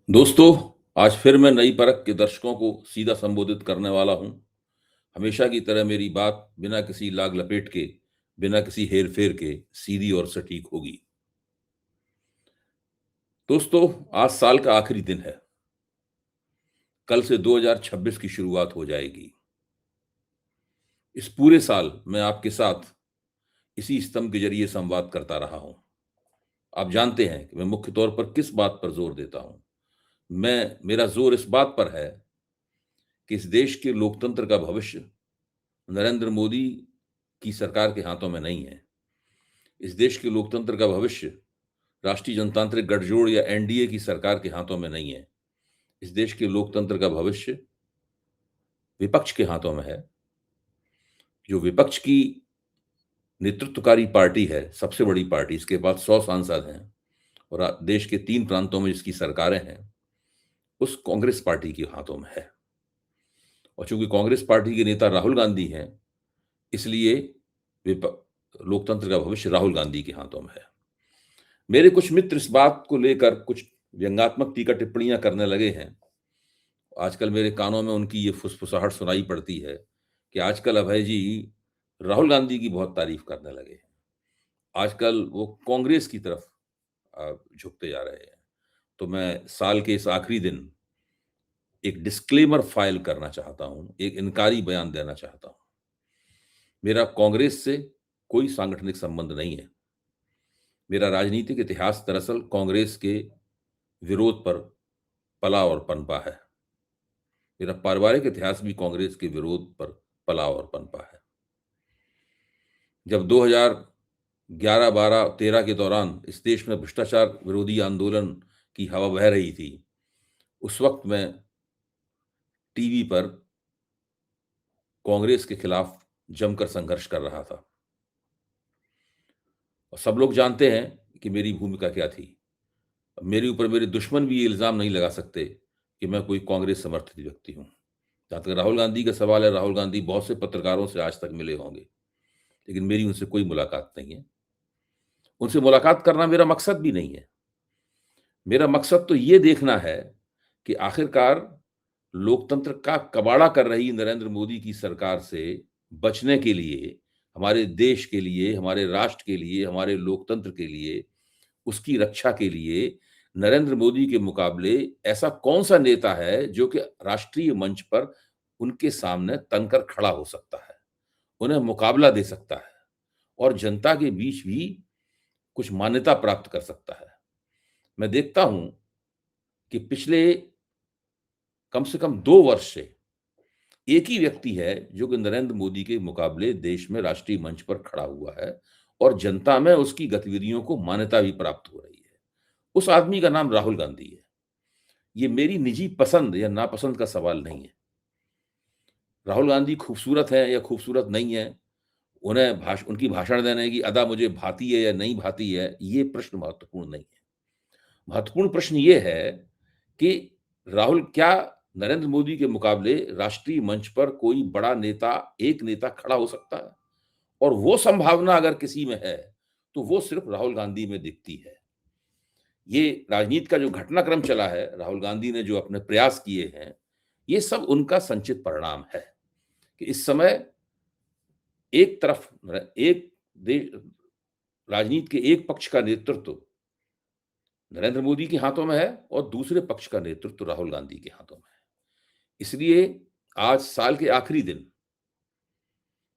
दोस्तों, आज फिर मैं नई परख के दर्शकों को सीधा संबोधित करने वाला हूं। हमेशा की तरह मेरी बात बिना किसी लाग लपेट के, बिना किसी हेर-फेर के सीधी और सटीक होगी। दोस्तों, आज साल का आखिरी दिन है। कल से 2026 की शुरुआत हो जाएगी। इस पूरे साल मैं आपके साथ इसी स्तंभ के जरिए संवाद करता रहा हूं। आप जानते हैं कि मैं मुख्य तौर पर किस बात पर जोर देता हूं। मेरा जोर इस बात पर है कि इस देश के लोकतंत्र का भविष्य नरेंद्र मोदी की सरकार के हाथों में नहीं है। इस देश के लोकतंत्र का भविष्य राष्ट्रीय जनतांत्रिक गठजोड़ या एनडीए की सरकार के हाथों में नहीं है। इस देश के लोकतंत्र का भविष्य विपक्ष के हाथों में है। जो विपक्ष की नेतृत्वकारी पार्टी है, सबसे बड़ी पार्टी, इसके पास 100 सांसद हैं और देश के 3 प्रांतों में जिसकी सरकारें हैं, उस कांग्रेस पार्टी के हाथों में है। और चूंकि कांग्रेस पार्टी के नेता राहुल गांधी हैं, इसलिए विप लोकतंत्र का भविष्य राहुल गांधी के हाथों में है। मेरे कुछ मित्र इस बात को लेकर कुछ व्यंग्यात्मक टीका टिप्पणियां करने लगे हैं। आजकल मेरे कानों में उनकी ये फुसफुसाहट सुनाई पड़ती है कि आजकल अभय जी राहुल गांधी की बहुत तारीफ करने लगे हैं। आजकल वो कांग्रेस की तरफ झुकते जा रहे हैं। तो मैं साल के इस आखिरी दिन एक डिस्क्लेमर फाइल करना चाहता हूं, एक इनकारी बयान देना चाहता हूं। मेरा कांग्रेस से कोई सांगठनिक संबंध नहीं है। मेरा राजनीतिक इतिहास दरअसल कांग्रेस के विरोध पर पला और पनपा है। मेरा पारिवारिक इतिहास भी कांग्रेस के विरोध पर पला और पनपा है। जब 2011, 12, 13 के दौरान इस देश में भ्रष्टाचार विरोधी आंदोलन की हवा बह रही थी, उस वक्त मैं टीवी पर कांग्रेस के खिलाफ जमकर संघर्ष कर रहा था। और सब लोग जानते हैं कि मेरी भूमिका क्या थी। मेरे ऊपर मेरे दुश्मन भी ये इल्ज़ाम नहीं लगा सकते कि मैं कोई कांग्रेस समर्थित व्यक्ति हूँ। जहाँ तक राहुल गांधी का सवाल है, राहुल गांधी बहुत से पत्रकारों से आज तक मिले होंगे, लेकिन मेरी उनसे कोई मुलाकात नहीं है। उनसे मुलाकात करना मेरा मकसद भी नहीं है। मेरा मकसद तो ये देखना है कि आखिरकार लोकतंत्र का कबाड़ा कर रही नरेंद्र मोदी की सरकार से बचने के लिए, हमारे देश के लिए, हमारे राष्ट्र के लिए, हमारे लोकतंत्र के लिए, उसकी रक्षा के लिए नरेंद्र मोदी के मुकाबले ऐसा कौन-सा नेता है जो कि राष्ट्रीय मंच पर उनके सामने तनकर खड़ा हो सकता है, उन्हें मुकाबला दे सकता है और जनता के बीच भी कुछ मान्यता प्राप्त कर सकता है। मैं देखता हूं कि पिछले कम से कम 2 वर्ष से एक ही व्यक्ति है जो कि नरेंद्र मोदी के मुकाबले देश में राष्ट्रीय मंच पर खड़ा हुआ है और जनता में उसकी गतिविधियों को मान्यता भी प्राप्त हो रही है। उस आदमी का नाम राहुल गांधी है। ये मेरी निजी पसंद या नापसंद का सवाल नहीं है। राहुल गांधी खूबसूरत है या खूबसूरत नहीं है, उनकी भाषण देने की अदा मुझे भाती है या नहीं भाती है, ये प्रश्न महत्वपूर्ण नहीं है। महत्वपूर्ण प्रश्न ये है कि राहुल क्या नरेंद्र मोदी के मुकाबले राष्ट्रीय मंच पर कोई बड़ा नेता, एक नेता खड़ा हो सकता है? और वो संभावना अगर किसी में है, तो वो सिर्फ राहुल गांधी में दिखती है। ये राजनीति का जो घटनाक्रम चला है, राहुल गांधी ने जो अपने प्रयास किए हैं, ये सब उनका संचित परिणाम है कि इस समय एक तरफ एक देश राजनीति के एक पक्ष का नेतृत्व नरेंद्र मोदी के हाथों में है और दूसरे पक्ष का नेतृत्व राहुल गांधी के हाथों में है। इसलिए आज साल के आखिरी दिन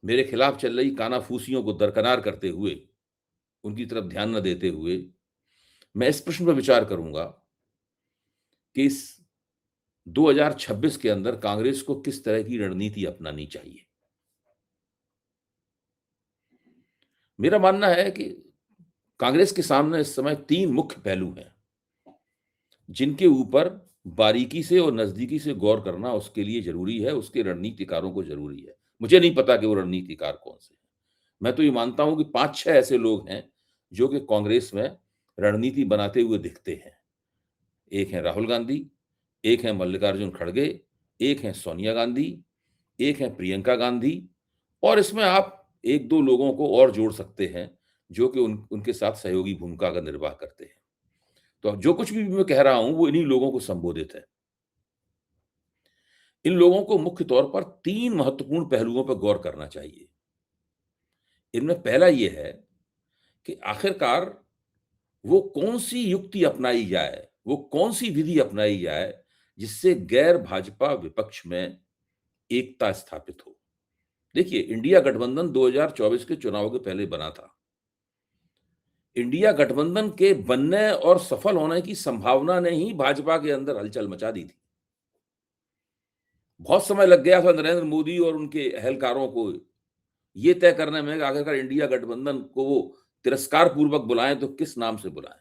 मेरे खिलाफ चल रही कानाफूसियों को दरकिनार करते हुए, उनकी तरफ ध्यान न देते हुए, मैं इस प्रश्न पर विचार करूंगा कि इस 2026 के अंदर कांग्रेस को किस तरह की रणनीति अपनानी चाहिए। मेरा मानना है कि कांग्रेस के सामने इस समय 3 मुख्य पहलू हैं, जिनके ऊपर बारीकी से और नज़दीकी से गौर करना उसके लिए ज़रूरी है, उसके रणनीतिकारों को ज़रूरी है। मुझे नहीं पता कि वो रणनीतिकार कौन से हैं। मैं तो ये मानता हूँ कि 5-6 ऐसे लोग हैं, जो कि कांग्रेस में रणनीति बनाते हुए दिखते हैं। एक हैं राहुल गांधी, एक हैं मल्लिकार्जुन खड़गे, एक हैं सोनिया गांधी, एक हैं प्रियंका गांधी और इसमें आप 1-2 लोगों को और जोड़ सकते हैं, जो कि उनके साथ सहयोगी भूमिका का निर्वाह करते हैं। तो जो कुछ भी मैं कह रहा हूं वो इन्हीं लोगों को संबोधित है। इन लोगों को मुख्य तौर पर 3 महत्वपूर्ण पहलुओं पर गौर करना चाहिए। इनमें पहला ये है कि आखिरकार वो कौन-सी युक्ति अपनाई जाए, वो कौन-सी विधि अपनाई जाए, जिससे गैर भाजपा विपक्ष में एकता स्थापित हो। देखिए, इंडिया गठबंधन 2024 के चुनाव के पहले बना था। इंडिया गठबंधन के बनने और सफल होने की संभावना ने ही भाजपा के अंदर हलचल मचा दी थी। बहुत समय लग गया था नरेंद्र मोदी और उनके अहलकारों को ये तय करने में कि आखिरकार इंडिया गठबंधन को वो तिरस्कार पूर्वक बुलाएं तो किस नाम से बुलाएं।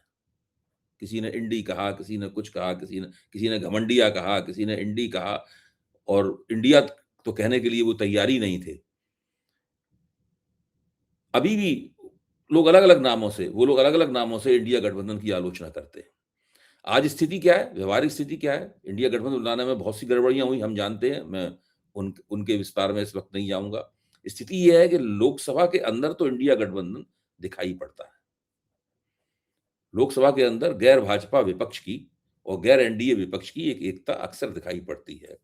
किसी ने इंडी कहा, किसी ने कुछ कहा, किसी ने घमंडिया कहा, किसी ने इंडी कहा, और इंडिया तो कहने के लिए वो तैयार ही नहीं थे। अभी भी वो लोग अलग-अलग नामों से इंडिया गठबंधन की आलोचना करते हैं। आज स्थिति क्या है? व्यावहारिक स्थिति क्या है? इंडिया गठबंधन बनाने में बहुत सी गड़बड़ियाँ हुई, हम जानते हैं। मैं उनके विस्तार में इस वक़्त नहीं जाऊँगा। स्थिति ये है कि लोकसभा के अंदर तो इंडिया गठबंधन दिखाई पड़ता है। लोकसभा के अंदर गैर भाजपा विपक्ष की और गैर एनडीए विपक्ष की एक एकता अक्सर दिखाई पड़ती है,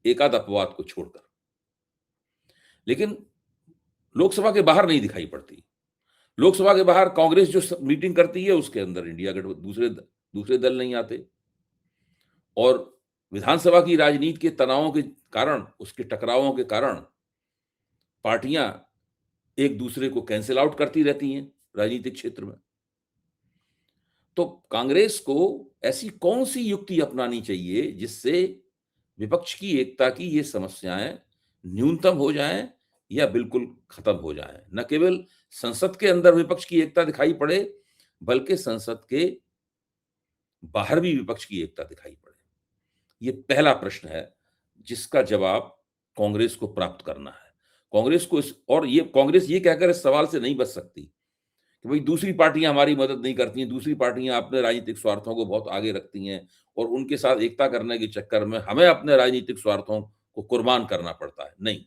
एकाध अपवाद को छोड़कर। लेकिन लोकसभा के बाहर नहीं दिखाई पड़ती। लोकसभा के बाहर कांग्रेस जो मीटिंग करती है, उसके अंदर इंडिया गठबंधन दूसरे दल नहीं आते, और विधानसभा की राजनीति के तनावों के कारण, उसके टकरावों के कारण पार्टियां एक दूसरे को कैंसिल आउट करती रहती हैं राजनीतिक क्षेत्र में। तो कांग्रेस को ऐसी कौन सी युक्ति अपनानी चाहिए जिससे विपक्ष की एकता की ये समस्याएं न्यूनतम हो जाएं या बिल्कुल खत्म हो जाएं। न केवल संसद के अंदर विपक्ष की एकता दिखाई पड़े, बल्कि संसद के बाहर भी विपक्ष की एकता दिखाई पड़े। ये पहला प्रश्न है जिसका जवाब कांग्रेस को प्राप्त करना है। कांग्रेस ये कहकर इस सवाल से नहीं बच सकती कि भाई दूसरी पार्टियां हमारी मदद नहीं करती हैं, दूसरी पार्टियां अपने राजनीतिक स्वार्थों को बहुत आगे रखती हैं और उनके साथ एकता करने के चक्कर में हमें अपने राजनीतिक स्वार्थों को कुर्बान करना पड़ता है। नहीं,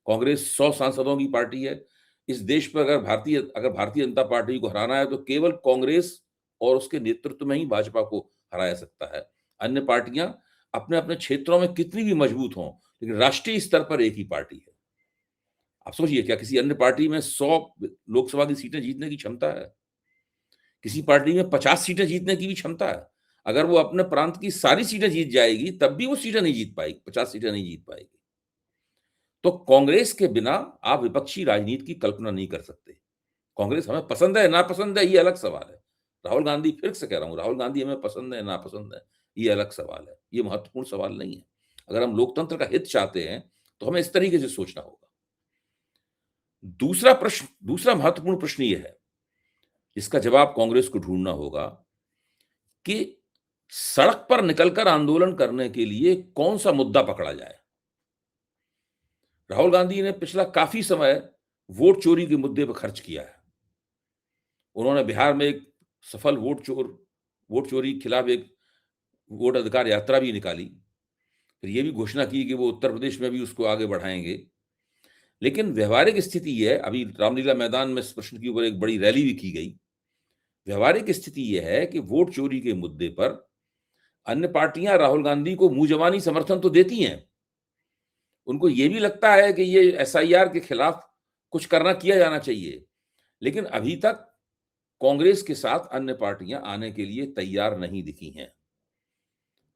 कांग्रेस 100 सांसदों की पार्टी है। इस देश पर अगर भारतीय जनता पार्टी को हराना है तो केवल कांग्रेस और उसके नेतृत्व में ही भाजपा को हराया सकता है। अन्य पार्टियां अपने अपने क्षेत्रों में कितनी भी मजबूत हों, लेकिन राष्ट्रीय स्तर पर एक ही पार्टी है। आप सोचिए, क्या किसी अन्य पार्टी में 100 लोकसभा की सीटें जीतने की क्षमता है? किसी पार्टी में 50 सीटें जीतने की भी क्षमता है? अगर वो अपने प्रांत की सारी सीटें जीत जाएगी तब भी वो सीटें नहीं जीत पाएगी, 50 सीटें नहीं जीत पाएगी। तो कांग्रेस के बिना आप विपक्षी राजनीति की कल्पना नहीं कर सकते। कांग्रेस हमें पसंद है नापसंद है ये अलग सवाल है। राहुल गांधी, फिर से कह रहा हूं, राहुल गांधी हमें पसंद है नापसंद है ये अलग सवाल है, ये महत्वपूर्ण सवाल नहीं है। अगर हम लोकतंत्र का हित चाहते हैं तो हमें इस तरीके से सोचना होगा। दूसरा महत्वपूर्ण प्रश्न ये है, इसका जवाब कांग्रेस को ढूंढना होगा कि सड़क पर निकलकर आंदोलन करने के लिए कौन सा मुद्दा पकड़ा जाए। राहुल गांधी ने पिछला काफी समय वोट चोरी के मुद्दे पर खर्च किया है। उन्होंने बिहार में एक सफल वोट चोरी के खिलाफ एक वोट अधिकार यात्रा भी निकाली। फिर ये भी घोषणा की कि वो उत्तर प्रदेश में भी उसको आगे बढ़ाएंगे। लेकिन व्यवहारिक स्थिति ये है, अभी रामलीला मैदान में इस प्रश्न के ऊपर एक बड़ी रैली भी की गई। व्यवहारिक स्थिति यह है कि वोट चोरी के मुद्दे पर अन्य पार्टियां राहुल गांधी को मुंह जबानी समर्थन तो देती हैं। उनको ये भी लगता है कि ये एसआईआर के खिलाफ कुछ किया जाना चाहिए। लेकिन अभी तक कांग्रेस के साथ अन्य पार्टियां आने के लिए तैयार नहीं दिखी हैं।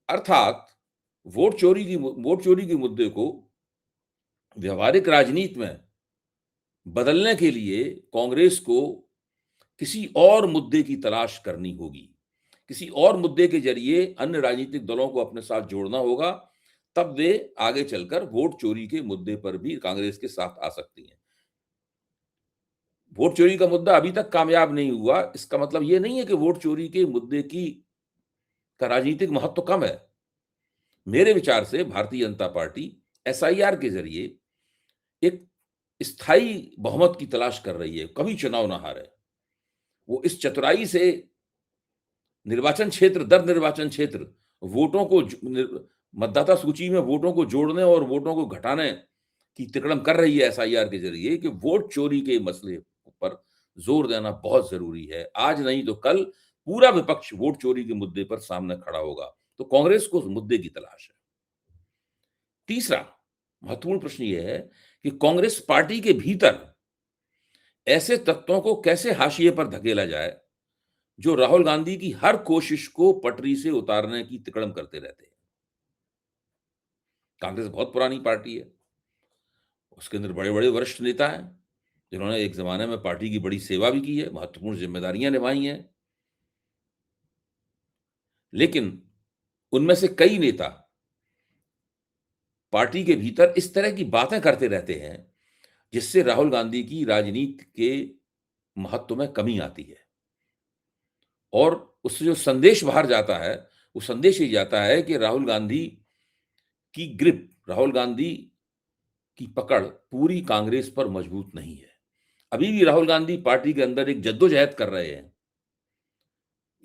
अर्थात वोट चोरी के मुद्दे को व्यवहारिक राजनीति में बदलने के लिए कांग्रेस को किसी और मुद्दे की तलाश करनी होगी। किसी और मुद्दे के जरिए अन्य राजनीतिक दलों को अपने साथ जोड़ना होगा, तब वे आगे चलकर वोट चोरी के मुद्दे पर भी कांग्रेस के साथ आ सकती हैं। वोट चोरी का मुद्दा अभी तक कामयाब नहीं हुआ, इसका मतलब यह नहीं है कि वोट चोरी के मुद्दे का राजनीतिक महत्व कम है। मेरे विचार से भारतीय जनता पार्टी एसआईआर के जरिए एक स्थायी बहुमत की तलाश कर रही है, कभी चुनाव ना हारे। वो इस चतुराई से निर्वाचन क्षेत्र दर निर्वाचन क्षेत्र वोटों को मतदाता सूची में वोटों को जोड़ने और वोटों को घटाने की तिकड़म कर रही है एसआईआर के जरिए कि वोट चोरी के मसले पर जोर देना बहुत जरूरी है। आज नहीं तो कल पूरा विपक्ष वोट चोरी के मुद्दे पर सामने खड़ा होगा। तो कांग्रेस को उस मुद्दे की तलाश है। तीसरा महत्वपूर्ण प्रश्न यह है कि कांग्रेस पार्टी के भीतर ऐसे तत्वों को कैसे हाशिए पर धकेला जाए जो राहुल गांधी की हर कोशिश को पटरी से उतारने की तिकड़म करते रहते हैं। कांग्रेस बहुत पुरानी पार्टी है, उसके अंदर बड़े-बड़े वरिष्ठ नेता हैं, जिन्होंने एक ज़माने में पार्टी की बड़ी सेवा भी की है, महत्वपूर्ण ज़िम्मेदारियाँ निभाई हैं। लेकिन उनमें से कई नेता पार्टी के भीतर इस तरह की बातें करते रहते हैं, जिससे राहुल गांधी की राजनीति के महत्व में कमी आती है। और उससे जो संदेश बाहर जाता है, वो संदेश ये जाता है कि राहुल गांधी की ग्रिप, राहुल गांधी की पकड़ पूरी कांग्रेस पर मजबूत नहीं है। अभी भी राहुल गांधी पार्टी के अंदर एक जद्दोजहद कर रहे हैं।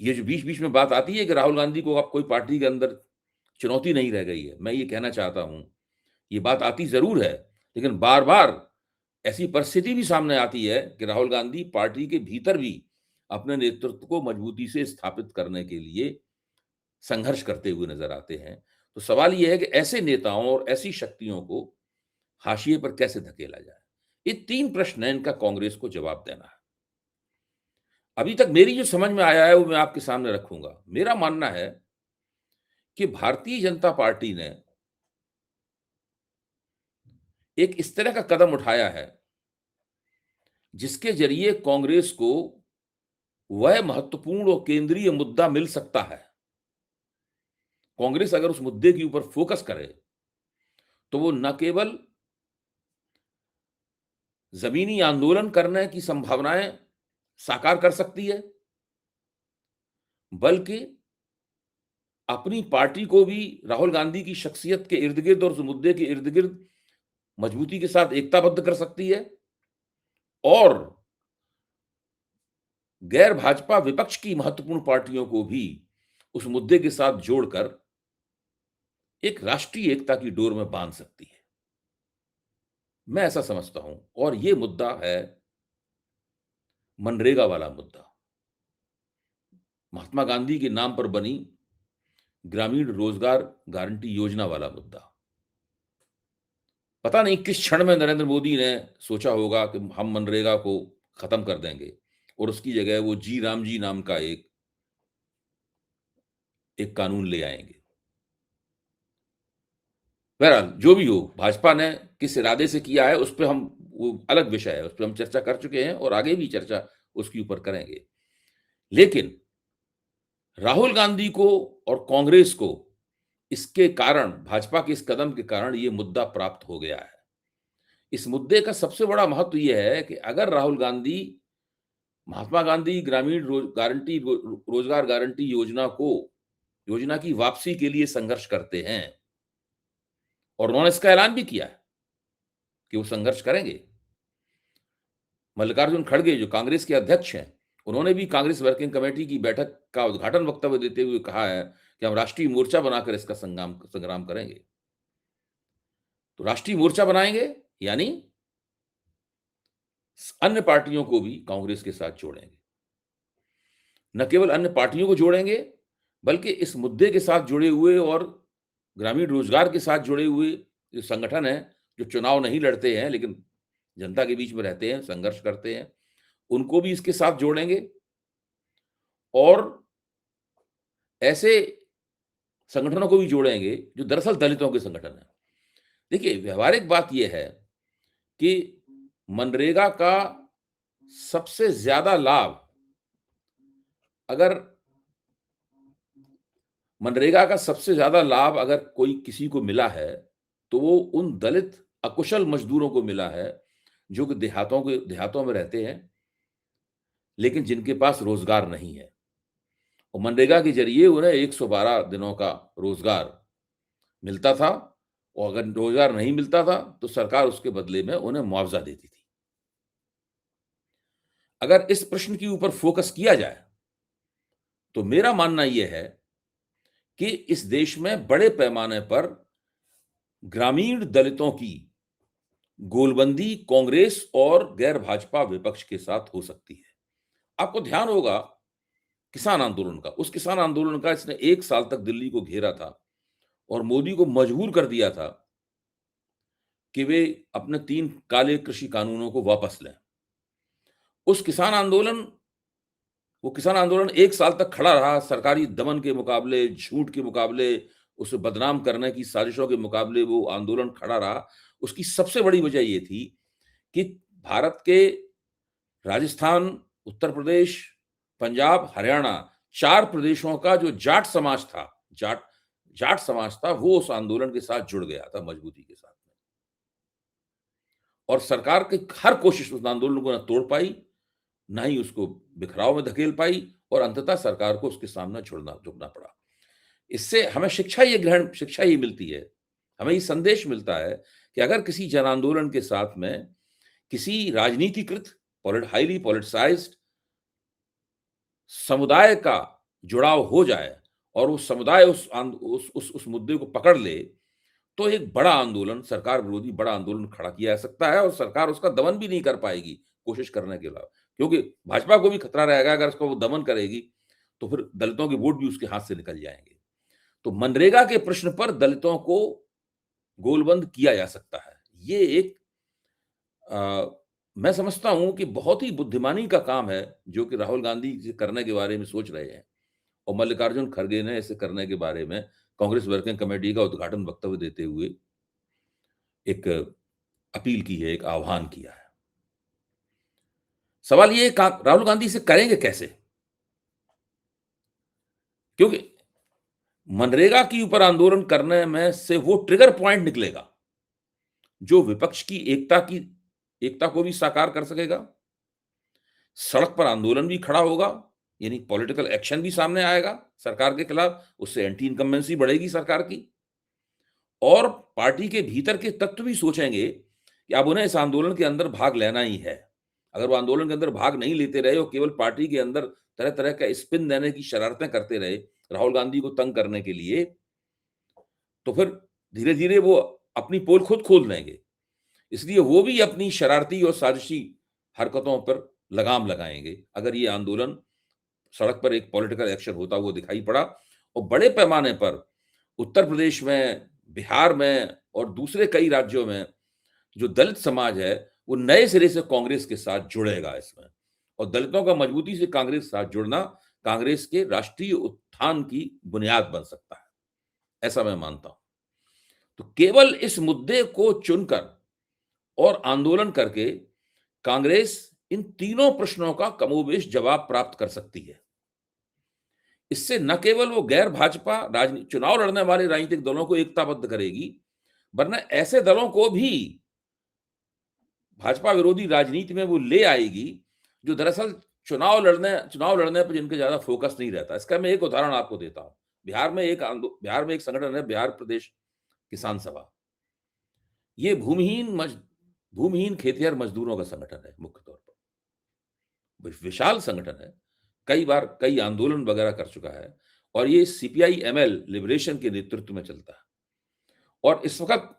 ये जो बीच-बीच में बात आती है कि राहुल गांधी को अब कोई पार्टी के अंदर चुनौती नहीं रह गई है। मैं ये कहना चाहता हूँ, ये बात आती ज़रूर है, लेकिन बार-बार ऐसी परिस्थिति भी सामने आती है कि राहुल गांधी पार्टी के भीतर भी अपने नेतृत्व को मजबूती से स्थापित करने के लिए संघर्ष करते हुए नज़र आते हैं। तो सवाल ये है कि ऐसे नेताओं और ऐसी शक्तियों को हाशिए पर कैसे धकेला जाए? ये 3 प्रश्न हैं, इनका कांग्रेस को जवाब देना है। अभी तक मेरी जो समझ में आया है, वो मैं आपके सामने रखूँगा। मेरा मानना है कि भारतीय जनता पार्टी ने एक इस तरह का कदम उठाया है, जिसके ज़रिए कांग्रेस को वह महत्वपूर्ण और केंद्रीय मुद्दा मिल सकता है। कांग्रेस अगर उस मुद्दे के ऊपर फोकस करे, तो वो न केवल ज़मीनी आंदोलन करने की संभावनाएँ साकार कर सकती है, बल्कि अपनी पार्टी को भी राहुल गांधी की शख्सियत के इर्द-गिर्द और उस मुद्दे के इर्द-गिर्द मजबूती के साथ एकताबद्ध कर सकती है और गैर भाजपा विपक्ष की महत्वपूर्ण पार्टियों को भी उस मुद्दे के साथ जोड़कर एक राष्ट्रीय एकता की डोर में बांध सकती है। मैं ऐसा समझता हूं और ये मुद्दा है मनरेगा वाला मुद्दा। महात्मा गांधी के नाम पर बनी ग्रामीण रोजगार गारंटी योजना वाला मुद्दा। पता नहीं किस क्षण में नरेंद्र मोदी ने सोचा होगा कि हम मनरेगा को खत्म कर देंगे और उसकी जगह वो जी राम जी नाम का एक एक कानून ले आएंगे। बहरहाल जो भी हो, भाजपा ने किस इरादे से किया है उस पे हम वो अलग विषय है, उस पे हम चर्चा कर चुके हैं और आगे भी चर्चा उसके ऊपर करेंगे। लेकिन राहुल गांधी को और कांग्रेस को इसके कारण, भाजपा के इस कदम के कारण ये मुद्दा प्राप्त हो गया है। इस मुद्दे का सबसे बड़ा महत्व ये है कि अगर राहुल गांधी महात्मा गांधी ग्रामीण रोजगार गारंटी योजना की वापसी के लिए संघर्ष करते हैं और उन्होंने इसका ऐलान भी किया है कि वो संघर्ष करेंगे। मल्लिकार्जुन खड़गे जो कांग्रेस के अध्यक्ष हैं, उन्होंने भी कांग्रेस वर्किंग कमेटी की बैठक का उद्घाटन वक्तव्य देते हुए कहा है कि हम राष्ट्रीय मोर्चा बनाकर इसका संग्राम करेंगे। तो राष्ट्रीय मोर्चा बनाएंगे यानी अन्य पार्टियों को भी कांग्रेस के साथ जोड़ेंगे। न केवल अन्य पार्टियों को जोड़ेंगे, बल्कि इस मुद्दे के साथ जुड़े हुए और ग्रामीण रोजगार के साथ जुड़े हुए जो संगठन हैं, जो चुनाव नहीं लड़ते हैं लेकिन जनता के बीच में रहते हैं, संघर्ष करते हैं, उनको भी इसके साथ जोड़ेंगे और ऐसे संगठनों को भी जोड़ेंगे जो दरअसल दलितों के संगठन हैं। देखिए, व्यावहारिक बात यह है कि मनरेगा का सबसे ज्यादा लाभ अगर मनरेगा का सबसे ज्यादा लाभ अगर कोई किसी को मिला है, तो वो उन दलित अकुशल मजदूरों को मिला है, जो कि देहातों में रहते हैं, लेकिन जिनके पास रोजगार नहीं है। और मनरेगा के जरिए उन्हें 112 दिनों का रोजगार मिलता था और अगर रोजगार नहीं मिलता था, तो सरकार उसके बदले में उन्हें मुआवजा देती थी। अगर इस प्रश्न के ऊपर फोकस किया जाए, तो मेरा मानना यह है कि इस देश में बड़े पैमाने पर ग्रामीण दलितों की गोलबंदी कांग्रेस और गैर भाजपा विपक्ष के साथ हो सकती है। आपको ध्यान होगा किसान आंदोलन का। उस किसान आंदोलन का इसने 1 साल तक दिल्ली को घेरा था और मोदी को मजबूर कर दिया था कि वे अपने 3 काले कृषि कानूनों को वापस लें। उस किसान आंदोलन वो किसान आंदोलन 1 साल तक खड़ा रहा, सरकारी दमन के मुकाबले, झूठ के मुकाबले, उसे बदनाम करने की साजिशों के मुकाबले वो आंदोलन खड़ा रहा। उसकी सबसे बड़ी वजह ये थी कि भारत के राजस्थान, उत्तर प्रदेश, पंजाब, हरियाणा 4 प्रदेशों का जो जाट समाज था, जाट जाट समाज था, वो उस आंदोलन के साथ जुड़ गया था मजबूती के साथ में। और सरकार की हर कोशिश उस आंदोलन को ना तोड़ पाई, ना ही उसको बिखराव में धकेल पाई और अंततः सरकार को उसके सामने झुकना पड़ा। इससे हमें शिक्षा ये मिलती है, हमें ये संदेश मिलता है कि अगर किसी जन आंदोलन के साथ में किसी राजनीतिकृत हाइली पॉलिटिसाइज्ड समुदाय का जुड़ाव हो जाए और वो समुदाय उस मुद्दे को पकड़ ले, तो एक बड़ा आंदोलन, सरकार विरोधी बड़ा आंदोलन खड़ा किया जा सकता है और सरकार उसका दमन भी नहीं कर पाएगी कोशिश करने के अलावा। क्योंकि भाजपा को भी खतरा रहेगा, अगर उसका वो दमन करेगी, तो फिर दलितों के वोट भी उसके हाथ से निकल जाएँगे। तो मनरेगा के प्रश्न पर दलितों को गोलबंद किया जा सकता है। ये एक मैं समझता हूँ कि बहुत ही बुद्धिमानी का काम है, जो कि राहुल गांधी जी करने के बारे में सोच रहे हैं और मल्लिकार्जुन खड़गे ने इसे करने के बारे में कांग्रेस वर्किंग कमेटी का उद्घाटन वक्तव्य देते हुए एक अपील की है, एक आह्वान किया है। सवाल ये है राहुल गांधी इसे करेंगे कैसे? क्योंकि मनरेगा के ऊपर आंदोलन करने में से वो ट्रिगर पॉइंट निकलेगा, जो विपक्ष की एकता को भी साकार कर सकेगा। सड़क पर आंदोलन भी खड़ा होगा, यानी पॉलिटिकल एक्शन भी सामने आएगा सरकार के खिलाफ, उससे एंटी इनकम्बेंसी बढ़ेगी सरकार की। और पार्टी के भीतर के तत्व भी सोचेंगे कि अब उन्हें इस आंदोलन के अंदर भाग लेना ही है। अगर वो आंदोलन के अंदर भाग नहीं लेते रहे और केवल पार्टी के अंदर तरह-तरह का स्पिन देने की शरारतें करते रहे, राहुल गांधी को तंग करने के लिए, तो फिर धीरे-धीरे वो अपनी पोल खुद खोल देंगे। इसलिए वो भी अपनी शरारती और साजिशी हरकतों पर लगाम लगाएँगे, अगर ये आंदोलन सड़क पर एक पॉलिटिकल एक्शन होता हुआ दिखाई पड़ा। और बड़े पैमाने पर उत्तर प्रदेश में, बिहार में और दूसरे कई राज्यों में जो दलित समाज है, वो नए सिरे से कांग्रेस के साथ जुड़ेगा इसमें। और दलितों का मजबूती से कांग्रेस के साथ जुड़ना, कांग्रेस के राष्ट्रीय उत्थान की बुनियाद बन सकता है, ऐसा मैं मानता हूँ। तो केवल इस मुद्दे को चुनकर और आंदोलन करके कांग्रेस इन तीनों प्रश्नों का कमोबेश जवाब प्राप्त कर सकती है। इससे न केवल वो गैर भाजपा चुनाव लड़ने वाले राजनीतिक दलों को एकताबद्ध करेगी, वरना ऐसे दलों को भी भाजपा विरोधी राजनीति में वो ले आएगी, जो दरअसल चुनाव लड़ने पर जिनका ज्यादा फोकस नहीं रहता। इसका मैं एक उदाहरण आपको देता हूँ। बिहार में एक संगठन है, बिहार प्रदेश किसान सभा। ये भूमिहीन खेतिहर मजदूरों का संगठन है मुख्य तौर पर। विशाल संगठन है, कई बार कई आंदोलन वगैरह कर चुका है और ये सीपीआई एमएल लिबरेशन के नेतृत्व में चलता है। और इस वक्त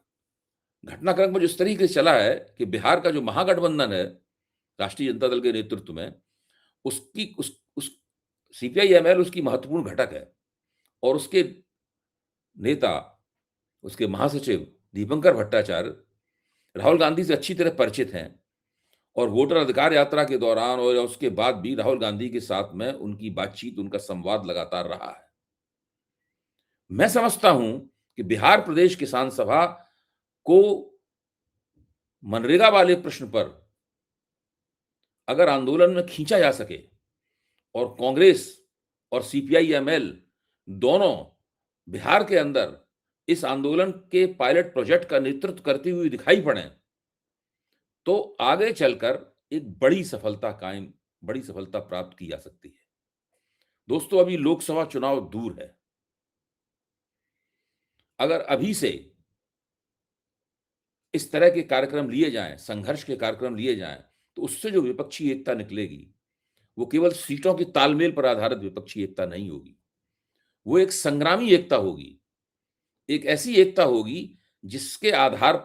घटनाक्रम कुछ इस तरीके से चला है कि बिहार का जो महागठबंधन है राष्ट्रीय जनता दल के नेतृत्व में, उसकी उस सीपीआई एमएल उसकी महत्वपूर्ण घटक है और उसके नेता, उसके महासचिव दीपंकर भट्टाचार्य राहुल गांधी से अच्छी तरह परिचित हैं और वोटर अधिकार यात्रा के दौरान और उसके बाद भी राहुल गांधी के साथ में उनकी बातचीत, उनका संवाद लगातार रहा है। मैं समझता हूं कि बिहार प्रदेश किसान सभा को मनरेगा वाले प्रश्न पर अगर आंदोलन में खींचा जा सके और कांग्रेस और सीपीआई एमएल दोनों बिहार के अंदर इस आंदोलन के पायलट प्रोजेक्ट का नेतृत्व करते हुए दिखाई पड़े, तो आगे चलकर एक बड़ी सफलता प्राप्त की जा सकती है। दोस्तों, अभी लोकसभा चुनाव दूर है। अगर अभी से इस तरह के कार्यक्रम लिए जाएं, संघर्ष के कार्यक्रम लिए जाएं, तो उससे जो विपक्षी एकता निकलेगी, वो केवल सीटों के तालमेल पर आधारित विपक्षी एकता नहीं होगी। वो एक संग्रामी एकता होगी। एक ऐसी एकता होगी जिसके आधार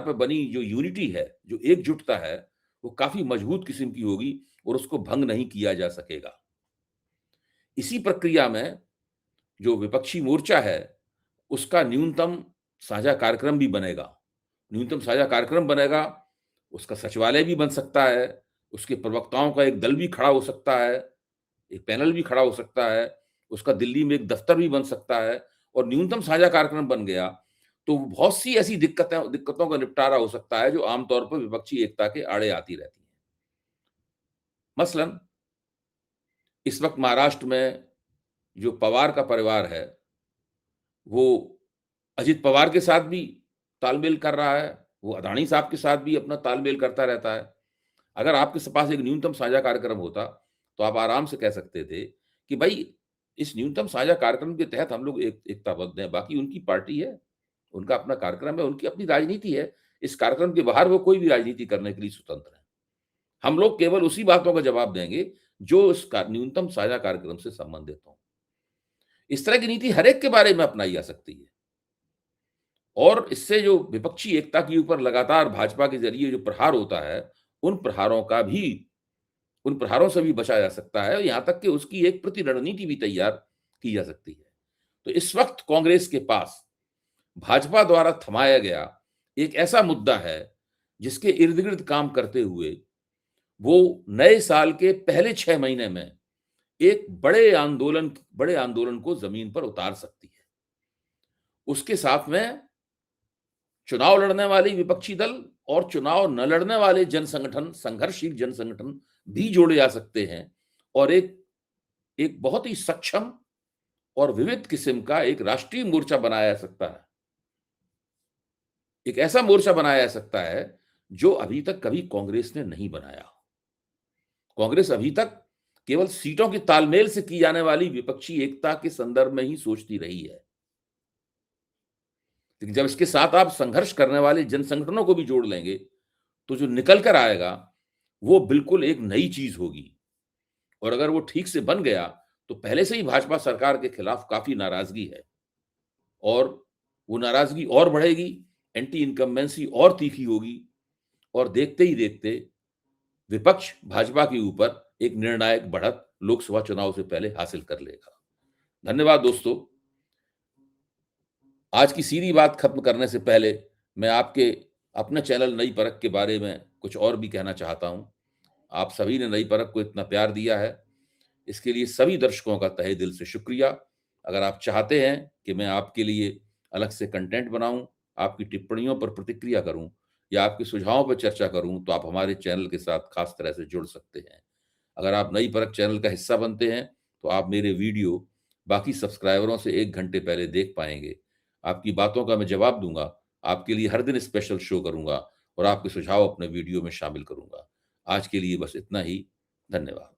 पर बनी जो यूनिटी है, जो एकजुटता है, वो काफी मजबूत किस्म की होगी और उसको भंग नहीं किया जा सकेगा। इसी प्रक्रिया में जो विपक्षी मोर्चा है, उसका न्यूनतम साझा कार्यक्रम भी बनेगा। न्यूनतम साझा कार्यक्रम बनेगा, उसका सचिवालय भी बन सकता है, उसके प्रवक्ताओं का एक दल भी खड़ा हो सकता है, एक पैनल भी खड़ा हो सकता है, उसका दिल्ली में एक दफ्तर भी बन सकता है और न्यूनतम साझा कार्यक्रम बन गया, तो बहुत सी ऐसी दिक्कतों का निपटारा हो सकता है, जो आमतौर पर विपक्षी एकता के आड़े आती रहती हैं। मसलन इस वक़्त महाराष्ट्र में जो पवार का परिवार है, वो अजित पवार के साथ भी तालमेल कर रहा है, वो अदानी साहब के साथ भी अपना तालमेल करता रहता है। अगर आपके पास एक न्यूनतम साझा कार्यक्रम होता, तो आप आराम से कह सकते थे कि भई इस न्यूनतम साझा कार्यक्रम के तहत हम लोग एकताबद्ध हैं, बाकी उनकी पार्टी है, उनका अपना कार्यक्रम है, उनकी अपनी राजनीति है। इस कार्यक्रम के बाहर वो कोई भी राजनीति करने के लिए स्वतंत्र हैं। हम लोग केवल उसी बातों का जवाब देंगे, जो इस न्यूनतम साझा कार्यक्रम से संबंधित हों। इस तरह की नीति हर एक के बारे में अपनाई जा सकती है। और इससे जो विपक्षी एकता के ऊपर लगातार भाजपा के ज़रिए जो प्रहार होता है, उन प्रहारों से भी बचा जा सकता है, यहाँ तक कि उसकी एक प्रति रणनीति भी तैयार की जा सकती है। तो इस वक़्त कांग्रेस के पास भाजपा द्वारा थमाया गया एक ऐसा मुद्दा है, जिसके इर्द-गिर्द काम करते हुए वो नए साल के पहले 6 महीने में एक बड़े आंदोलन को ज़मीन पर उतार सकती है। उसके साथ में चुनाव लड़ने वाली विपक्षी दल और चुनाव न लड़ने वाले जन संगठन, संघर्षशील जन संगठन भी जोड़े जा सकते हैं और एक एक बहुत ही सक्षम और विविध किस्म का एक राष्ट्रीय मोर्चा बनाया जा सकता है। एक ऐसा मोर्चा बनाया जा सकता है, जो अभी तक कभी कांग्रेस ने नहीं बनाया। कांग्रेस अभी तक केवल सीटों के तालमेल से की जाने वाली विपक्षी एकता के संदर्भ में ही सोचती रही है। लेकिन जब इसके साथ आप संघर्ष करने वाले जन संगठनों को भी जोड़ लेंगे, तो जो निकल कर आएगा, वो बिल्कुल एक नई चीज़ होगी। और अगर वो ठीक से बन गया, तो पहले से ही भाजपा सरकार के खिलाफ काफ़ी नाराज़गी है और वो नाराज़गी और बढ़ेगी, एंटी इनकम्बेंसी और तीखी होगी और देखते ही देखते विपक्ष भाजपा के ऊपर एक निर्णायक बढ़त लोकसभा चुनाव से पहले हासिल कर लेगा। धन्यवाद दोस्तों। आज की सीधी बात खत्म करने से पहले मैं आपके अपने चैनल नई परख के बारे में कुछ और भी कहना चाहता हूं। आप सभी ने नई परख को इतना प्यार दिया है, इसके लिए सभी दर्शकों का तहे दिल से शुक्रिया। अगर आप चाहते हैं कि मैं आपके लिए अलग से कंटेंट बनाऊं, आपकी टिप्पणियों पर प्रतिक्रिया करूं या आपके सुझावों पर चर्चा करूं, तो आप हमारे चैनल के साथ खास तरह से जुड़ सकते हैं। अगर आप नई परख चैनल का हिस्सा बनते हैं, तो आप मेरे वीडियो बाकी सब्सक्राइबरों से 1 घंटे पहले देख पाएंगे। आपकी बातों का मैं जवाब दूंगा, आपके लिए हर दिन स्पेशल शो करूंगा और आपके सुझाव अपने वीडियो में शामिल करूंगा। आज के लिए बस इतना ही। धन्यवाद।